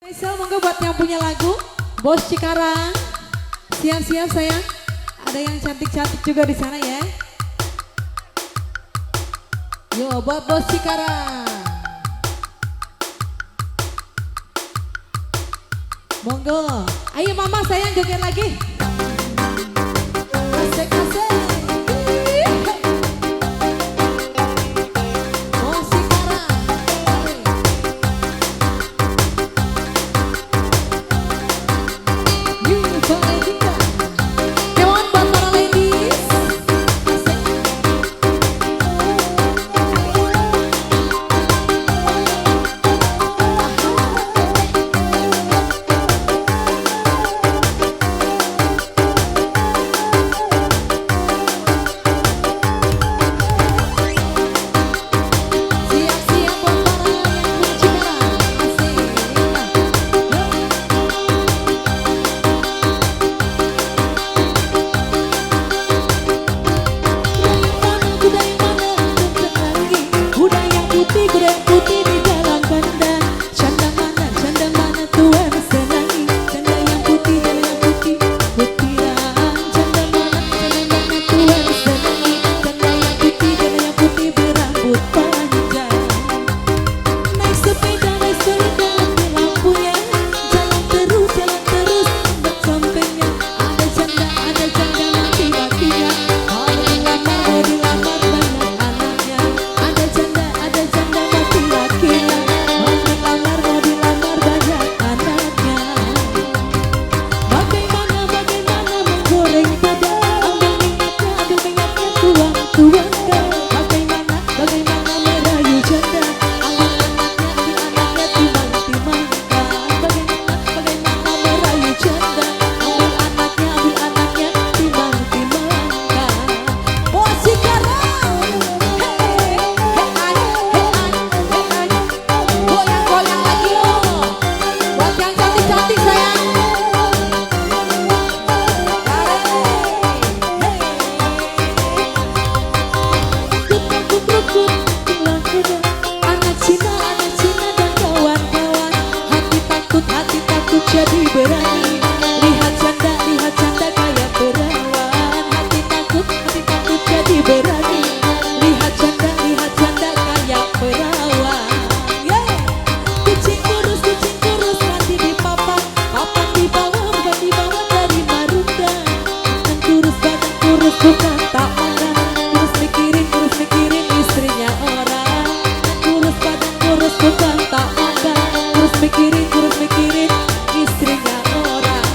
Spesial monggo buat yang punya lagu Bos Cikarang. Siap-siap sayang. Ada yang cantik-cantik juga di sana ya. Yo buat Bos Cikarang. Monggo. Ayo mama sayang joget lagi. Asik-asik. Jadi berani, lihat canda kayak perawan. Hati takut jadi berani, lihat canda kayak perawan. Yeah. Kucing kurus mati di papan di bawah dari marunda. Badan kurus bukan tak makan, kurus mikirin istrinya orang. Badan kurus bukan tak makan, kurus mikirin istrinya orang.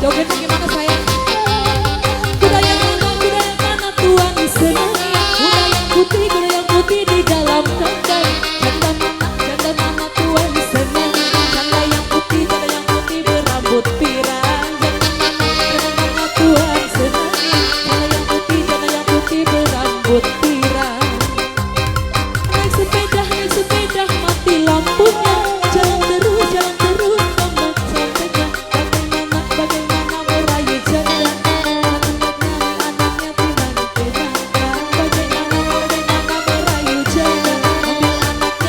Jogetnya gimana sayang? Budaya mana Tuhan senangi? Budaya yang putih di dalam kandang. Janda mana Tuhan senangi? Janda yang putih berambut pirang. Janda mana Tuhan senangi? Janda yang putih berambut pirang. Naik sepeda mati lampunya. Jalan terus ombak sampainya. Bagaimana merayu janda? Anaknya pinang-pinangkan. Bagaimana merayu janda?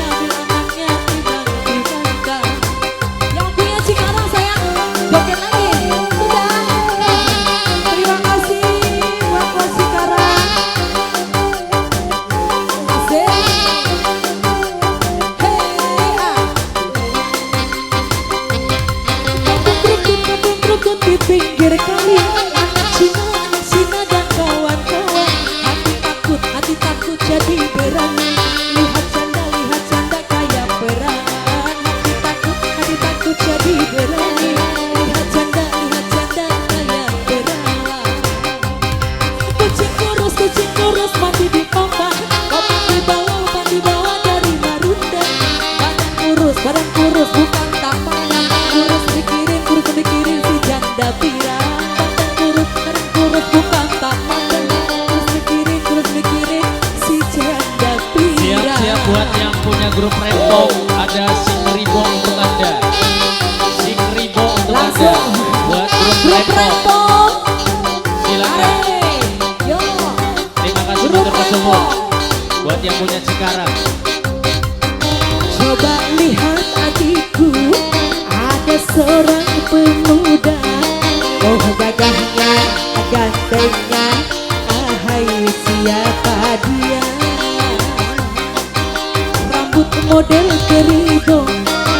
Ambil anaknya pinang-pinangkan. Yang punya Cikarang sayang, joget lagi. Udah. Terima kasih buat Bos Cikarang. Asik. Hey, ah. Kampung rukun di pinggir kali. Anak Cina dan kawan-kawan. Hati takut jadi berani. Lihat janda kayak perangan. Hati takut jadi berani. Lihat janda kayak perangan. Kucing kurus mati di papan. Umpan dibawa dari Marunda. Badan kurus bukan tampanan. Kurus mikirin si janda pirang. Badan kurus bukan tampanan. Kurus mikirin si janda pirang. Siap-siap buat yang punya grup rempong, ada Sing Ribo untuk Anda. Sing Ribo untuk Anda. Langsung. Buat grup Grup rempong. Rempong. Silakan. Are. Yo. Terima kasih Grup untuk tersebut. Rempong. Buat yang punya Cikarang. Coba lihat adikku, ada seorang pemuda. Oh gagahnya, gantengnya, ahai siapa dia? Rambut model keribong,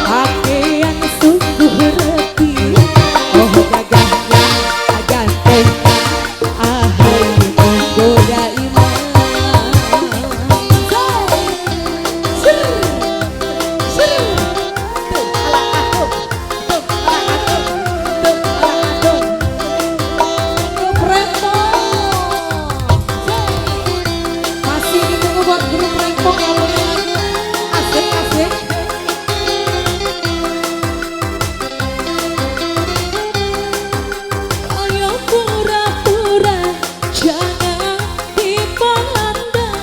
pakaian sungguh rapi. Oh gagahnya, gantengnya, ahai menggoda iman. Grup Rempong. Masih ditunggu buat grup Rempong yang punya lagu. Asik. Ayo pura-pura jangan dipandang.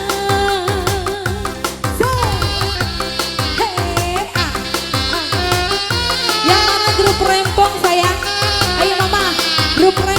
Hey, ah. Yang mana grup Rempong sayang? Ayo mama, grup Rempong.